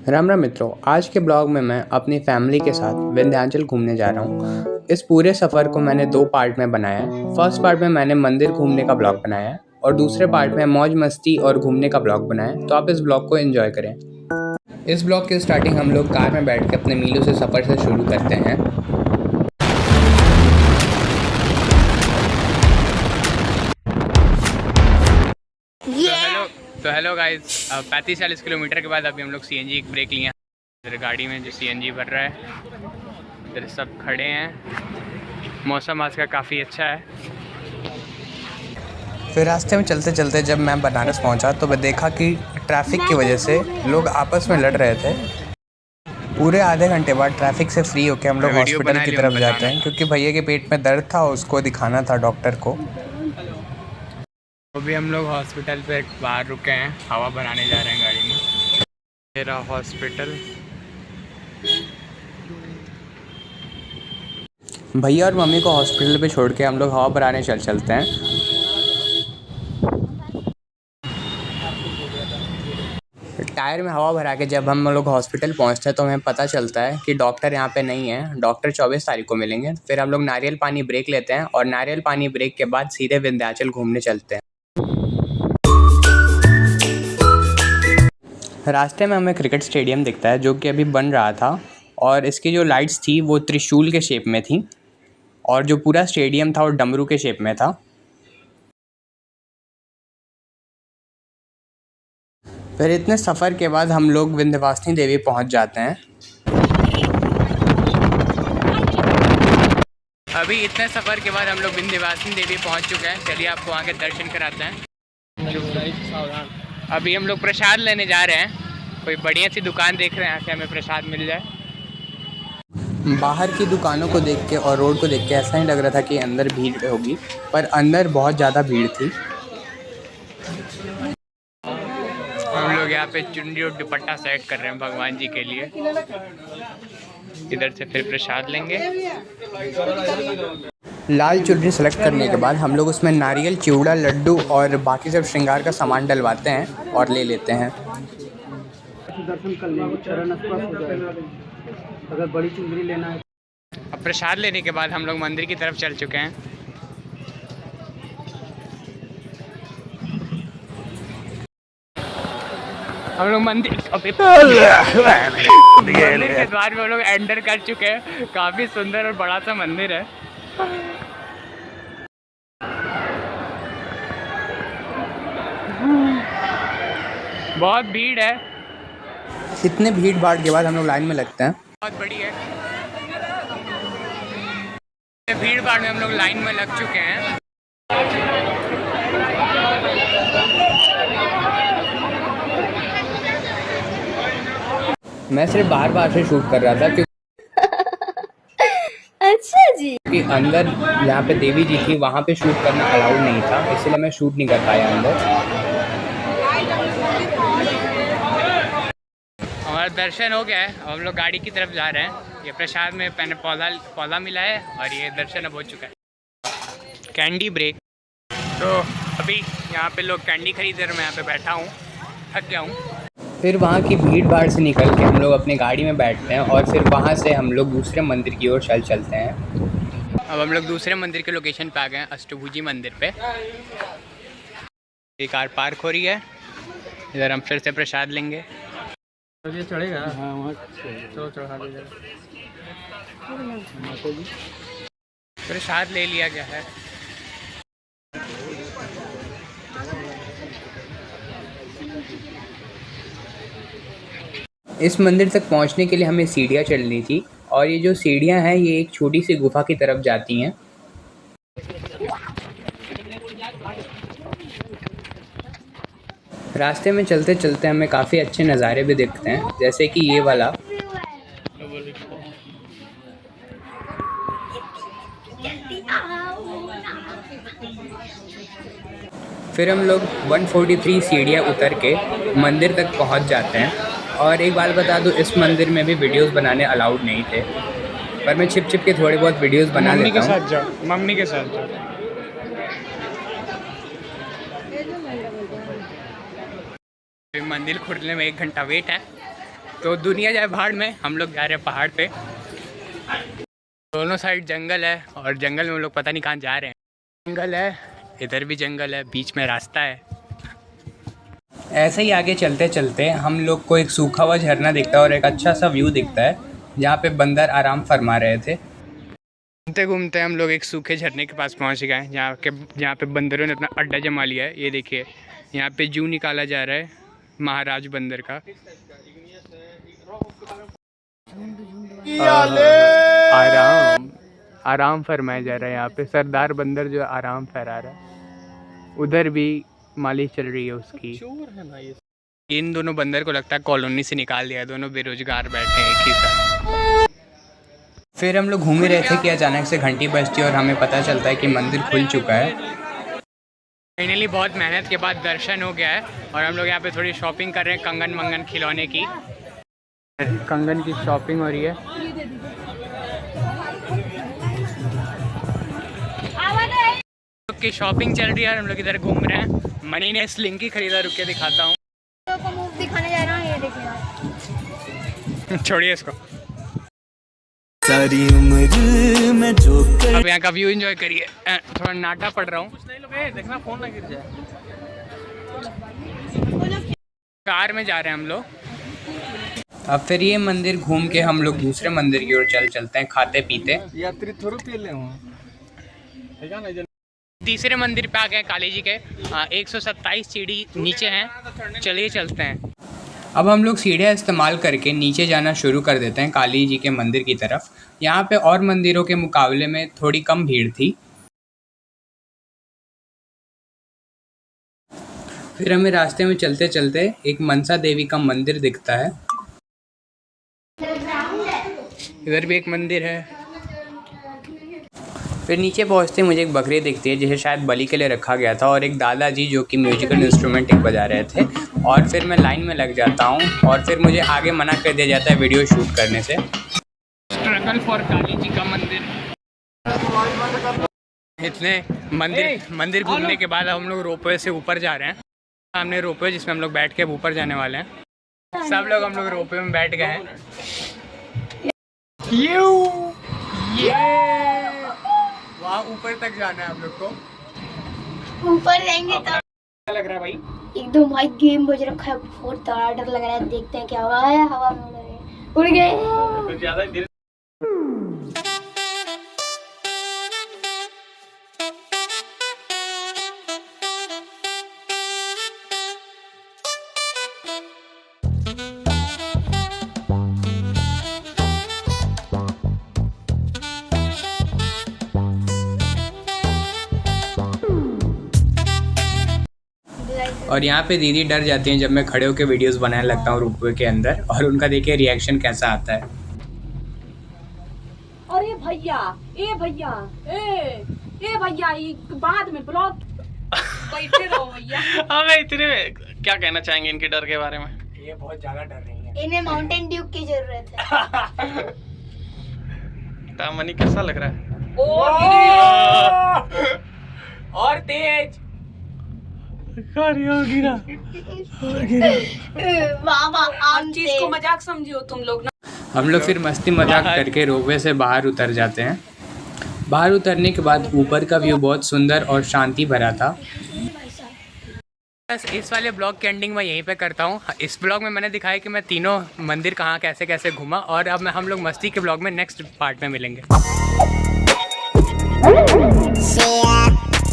राम राम मित्रों, आज के ब्लॉग में मैं अपनी फैमिली के साथ विंध्याचल घूमने जा रहा हूँ। इस पूरे सफ़र को मैंने 2 पार्ट में बनाया है। फर्स्ट पार्ट में मैंने मंदिर घूमने का ब्लॉग बनाया है और दूसरे पार्ट में मौज मस्ती और घूमने का ब्लॉग बनाया है। तो आप इस ब्लॉग को एंजॉय करें। इस ब्लॉग की स्टार्टिंग हम लोग कार में बैठ के अपने मीलों से सफ़र से शुरू करते हैं। तो हेलो गाइस, 35-40 किलोमीटर के बाद अभी हम लोग सीएनजी की ब्रेक लिए हैं। इधर गाड़ी में जो सीएनजी भर रहा है, इधर सब खड़े हैं। मौसम आज का काफ़ी अच्छा है। फिर रास्ते में चलते चलते जब मैं बनारस पहुंचा तो मैं देखा कि ट्रैफिक की वजह से लोग आपस में लड़ रहे थे। पूरे आधे घंटे बाद ट्रैफिक से फ्री होकर हम लोग हॉस्पिटल की तरफ जाते हैं, क्योंकि भैया के पेट में दर्द था, उसको दिखाना था डॉक्टर को। अभी हम लोग हॉस्पिटल पे बाहर रुके हैं, हवा भराने जा रहे हैं गाड़ी में। मेरा हॉस्पिटल, भैया और मम्मी को हॉस्पिटल पे छोड़ के हम लोग हवा भराने चलते हैं। टायर में हवा भरा के जब हम लोग हॉस्पिटल पहुंचते हैं तो हमें पता चलता है कि डॉक्टर यहाँ पे नहीं है। डॉक्टर 24 तारीख को मिलेंगे। फिर हम लोग नारियल पानी ब्रेक लेते हैं और नारियल पानी ब्रेक के बाद सीधे विंध्याचल घूमने चलते हैं। रास्ते में हमें क्रिकेट स्टेडियम दिखता है जो कि अभी बन रहा था, और इसकी जो लाइट्स थी वो त्रिशूल के शेप में थी और जो पूरा स्टेडियम था वो डमरू के शेप में था। फिर इतने सफ़र के बाद हम लोग विंध्यवासिनी देवी पहुंच जाते हैं। अभी इतने सफ़र के बाद हम लोग विंध्यवासिनी देवी पहुंच चुके हैं। चलिए आपको वहाँ के दर्शन कराते हैं। अभी हम लोग प्रसाद लेने जा रहे हैं। कोई बढ़िया सी दुकान देख रहे हैं यहाँ से हमें प्रसाद मिल जाए। बाहर की दुकानों को देख के और रोड को देख के ऐसा ही लग रहा था कि अंदर भीड़ होगी, पर अंदर बहुत ज़्यादा भीड़ थी। हम लोग यहाँ पे चुनरी और दुपट्टा सेट कर रहे हैं भगवान जी के लिए। इधर से फिर प्रसाद लेंगे। लाल चुनरी सेलेक्ट करने के बाद हम लोग उसमें नारियल, चिवड़ा, लड्डू और बाकी सब श्रृंगार का सामान डलवाते हैं और ले लेते हैं। दर्शन कर लेंगे, चरण स्पर्श हो जाएगा। अगर बड़ी चुनरी लेना है। अब प्रसाद लेने के बाद हम लोग मंदिर की तरफ चल चुके हैं। हम लोग मंदिर के द्वार में हम लोग एंटर कर चुके हैं। काफ़ी सुंदर और बड़ा सा मंदिर है। बहुत भीड़ है। इतने भीड़ भाड़ के बाद हम लोग लाइन में लगते हैं। बहुत बड़ी है भीड़ भाड़ में हम लोग लाइन में लग चुके हैं। मैं सिर्फ बाहर से शूट कर रहा था क्योंकि अच्छा जी, कि अंदर जहाँ पे देवी जी थी वहाँ पे शूट करना अलाउड नहीं था, इसलिए मैं शूट नहीं कर पाया अंदर। हमारा दर्शन हो गया है। अब हम लोग गाड़ी की तरफ जा रहे हैं। ये प्रसाद में मैंने पौधा मिला है और ये दर्शन अब हो चुका है। Candy break. तो अभी यहाँ पे लोग कैंडी खरीद रहे हैं, मैं यहाँ पे बैठा हूँ, थक गया हूँ। फिर वहाँ की भीड़ भाड़ से निकल के हम लोग अपनी गाड़ी में बैठते हैं और फिर वहाँ से हम लोग दूसरे मंदिर की ओर चलते हैं। अब हम लोग दूसरे मंदिर के लोकेशन पे आ गए हैं, अष्टभुजी मंदिर पे। एक कार पार्क हो रही है, इधर हम फिर से प्रसाद लेंगे। ये चढ़ेगा। हाँ, वहाँ चलो चढ़ा दीजिए। प्रसाद ले लिया गया है। इस मंदिर तक पहुंचने के लिए हमें सीढ़ियाँ चढ़नी थी, और ये जो सीढ़ियाँ हैं ये एक छोटी सी गुफा की तरफ जाती हैं। रास्ते में चलते चलते हमें काफ़ी अच्छे नज़ारे भी दिखते हैं, जैसे कि ये वाला। फिर हम लोग 143 सीढ़ियाँ उतर के मंदिर तक पहुंच जाते हैं। और एक बात बता दूं, इस मंदिर में भी वीडियोस बनाने अलाउड नहीं थे, पर मैं छिप के थोड़ी बहुत वीडियोस बना लेता हूं। मम्मी के साथ जाओ, मम्मी के साथ जाओ। मंदिर खुलने में 1 घंटा वेट है। तो दुनिया जाए भाड़ में, हम लोग जा रहे हैं पहाड़ पे। दोनों साइड जंगल है और जंगल में हम लोग पता नहीं कहाँ जा रहे हैं। जंगल है, इधर भी जंगल है, बीच में रास्ता है। ऐसे ही आगे चलते चलते हम लोग को एक सूखा हुआ झरना दिखता है और एक अच्छा सा व्यू दिखता है जहाँ पे बंदर आराम फरमा रहे थे। घूमते घूमते हम लोग एक सूखे झरने के पास पहुँच गए जहाँ पे बंदरों ने अपना अड्डा जमा लिया है। ये देखिए, यहाँ पे जू निकाला जा रहा है महाराज बंदर का। आराम आराम फरमाया जा रहा है यहाँ पे। सरदार बंदर जो आराम फहरा रहा है, उधर भी मालिश चल रही है उसकी। इन दोनों बंदर को लगता है कॉलोनी से निकाल दिया, दोनों बेरोजगार बैठे हैं एक ही साथ। फिर हम लोग घूम ही रहे थे कि अचानक से घंटी बजती और हमें पता चलता है कि मंदिर खुल चुका है। फाइनली बहुत मेहनत के बाद दर्शन हो गया है और हम लोग यहाँ पे थोड़ी शॉपिंग कर रहे हैं, कंगन मंगन खिलौने की। कंगन की शॉपिंग हो रही है। की शॉपिंग चल रही है और हम लोग इधर घूम रहे हैं। मनी ने स्लिंकी खरीदा, रुक के दिखाता हूँ। दिखाने जा रहा हूँ, ये देखिए। छोड़िए इसको। सारी उम्र में जो अब यहाँ का व्यू एंजॉय करिए। थोड़ा नाटा पड़ रहा हूँ, देखना फोन ना गिर जाए। कार में जा रहे हैं हम लोग। अब फिर ये मंदिर घूम के हम लोग दूसरे मंदिर की ओर चलते हैं खाते पीते। यात्री थोड़ा पी ले हूँ। तीसरे मंदिर पे आ गए काली जी के। 127 सीढ़ी नीचे हैं, चलिए चलते हैं। अब हम लोग सीढ़ियाँ इस्तेमाल करके नीचे जाना शुरू कर देते हैं काली जी के मंदिर की तरफ। यहाँ पे और मंदिरों के मुकाबले में थोड़ी कम भीड़ थी। फिर हमें रास्ते में चलते चलते एक मनसा देवी का मंदिर दिखता है। इधर भी एक मंदिर है। फिर नीचे पहुँचते मुझे एक बकरी दिखती है जिसे शायद बलि के लिए रखा गया था, और एक दादाजी जो कि म्यूजिकल इंस्ट्रूमेंट एक बजा रहे थे। और फिर मैं लाइन में लग जाता हूँ और फिर मुझे आगे मना कर दिया जाता है वीडियो शूट करने से। स्ट्रगल फॉर काली जी का मंदिर। इतने मंदिर घूमने के बाद हम लोग रोपवे से ऊपर जा रहे हैं। सामने रोपवे जिसमें हम लोग बैठ के ऊपर जाने वाले हैं। सब लोग हम लोग रोपवे में बैठ गए हैं। वहाँ ऊपर तक जाना है हम लोग को। ऊपर जाएंगे तो क्या लग रहा है भाई? एकदम भाई गेम बज रखा है, बहुत तगड़ा डर लग रहा है। देखते हैं क्या हुआ है। हवा में उड़ गए। और यहाँ पे दीदी डर जाती हैं जब मैं खड़े होकर वीडियोस बनाने लगता हूँ रोपवे के अंदर, और उनका देखिए रिएक्शन कैसा आता है। अरे भैया, ए भैया, ये बाद में ब्लॉग बैठे रहो भैया। हमें इतने क्या कहना चाहेंगे इनके डर के बारे में? ये बहुत ज्यादा डर रही है। इन्हें माउंटेन ड्यू की जरूरत है। मनी कैसा लग रहा है? और तेज बाबा हर चीज को मजाक समझियो तुम लोग ना। हम लोग फिर मस्ती मजाक करके रोपवे से बाहर उतर जाते हैं। बाहर उतरने के बाद ऊपर का व्यू बहुत सुंदर और शांति भरा था। बस इस वाले ब्लॉग की एंडिंग मैं यहीं पे करता हूँ। इस ब्लॉग में मैंने दिखाया कि मैं तीनों मंदिर कहाँ कैसे कैसे घूमा, और अब हम लोग मस्ती के ब्लॉग में नेक्स्ट पार्ट में मिलेंगे।